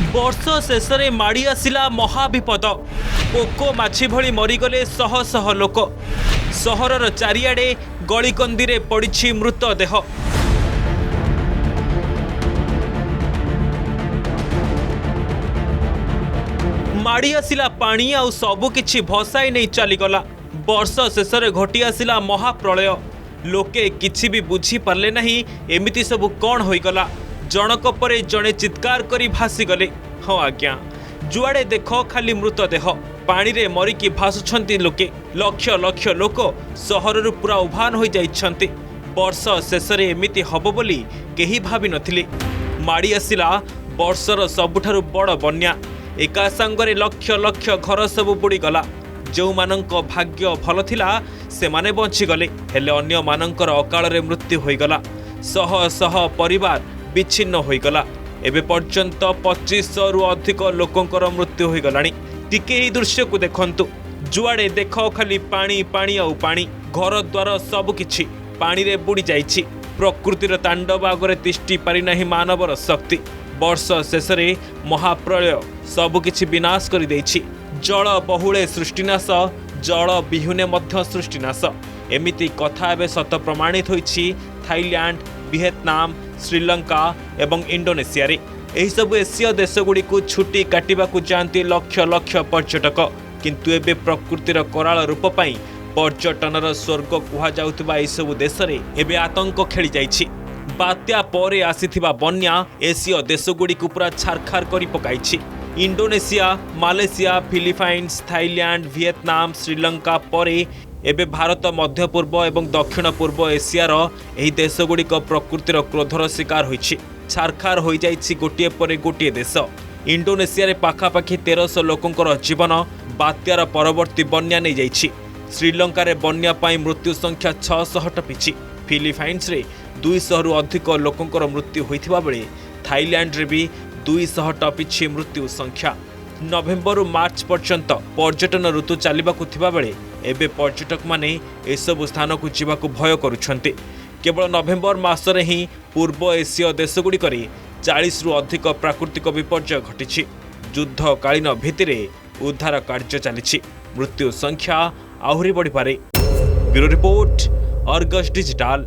वर्ष शेष में माड़ी आसिला महाविपद। पोको माछी भली मरीगले शह शह लोक। सहरर चारिआडे गलिकंदी पड़ी मृतदेह। माड़ी आसिला पानी आउ सबुकिछि भसाई नहीं चलीगला। वर्ष शेष में घटी आसिला महाप्रलय। लोके किछि भी बुझी पारले नहीं एमिति सबु कौन होईगला। जनक परे जड़े चित्कार करी भासी गले। हाँ आज्ञा, जुआड़े देख खाली मृतदेह। पानी रे मरिकी भासुछंती लोके। लक्ष लक्ष लोक सहररु पूरा उभान हो जाइछंती। वर्ष शेष में एमिति हब बोली केही भाबी नथिले। माड़ी आसिला वर्षर सबुठारु बड़ बन्या। एका संगरे लक्ष लक्ष घर सबु बुड़ी गला। जो मानक भाग्य भल थिला से माने बंची गले, हेले अन्य मानकर अकाल रे मृत्यु होईगला। शह शह परिवार विच्छिन्न होईगला। एबे पर्यंत 2500 रु अधिक लोकंकर मृत्यु होईगलानी। टिके एही दृश्य को देखंतु। जुआड़े देख खाली पानी पानी आउ पानी। घर द्वार सब किछि पानी रे बुड़ी जाइछि। प्रकृतिर तांडव आगरे तिष्टि पारि नाही मानवर शक्ति। वर्ष शेष में महाप्रलय सबकिछि विनाश कर देछि। जल बहुले सृष्टिनाश, जल विहुने मध्य सृष्टिनाश। एमिति कथा एबे सत प्रमाणित होइछि थाईलैंड, वियतनाम, श्रीलंका एवं इंडोनेशिया रे। एही सब एसीय देशगुड़ी को छुट्टी काटिबाकू जाती लक्ष लक्ष पर्यटक। किंतु एबे प्रकृतिर कराल रूप पाई पर्यटनर स्वर्ग कुहा जाउतबा एही सब देश रे एबे आतंक खेली जाइछि। बात्या परे आसीथिबा बन्या एसीय देशगुड़ी को पूरा छारखार करी पकाइछि। Indonesia, Malaysia, Philippines, Thailand, Vietnam, Sri Lanka परे एबे भारत, मध्य पूर्व एवं दक्षिण पूर्व एशियार एही देशगुड़िक प्रकृतिर क्रोधर शिकार होइछि। छारखार हो जाइछि गोटिए परे गोटिए देश। इंडोनेशिया रे पाखापाखि 1300 लोकंकर जीवन बात्यार परवर्ती बन्या नहीं जाइछि। श्रीलंका रे बन्या पाई मृत्यु संख्या 600 टपिछि। फिलिपाइन्स रे 200 रु अधिक लोकंकर मृत्यु होइथिबा बेले थाईलैंड रे भी 200 टपिछि मृत्यु संख्या। नवेम्बर मार्च पर्यंत पर्यटन ऋतु चलिबाकू थिबा बेले एबे पर्यटक माने एसबु स्थान को जीवाकू भय करुछंती। केवल नवेम्बर मासरे ही पूर्व एसीय देशगुड़िकरे 40 रु अधिक प्राकृतिक विपर्यय घटिछि। युद्धकालीन भित्तिरे उद्धार कार्य चलिछि। मृत्यु संख्या आहुरी बढ़ी पारे। Bureau report, Argus digital.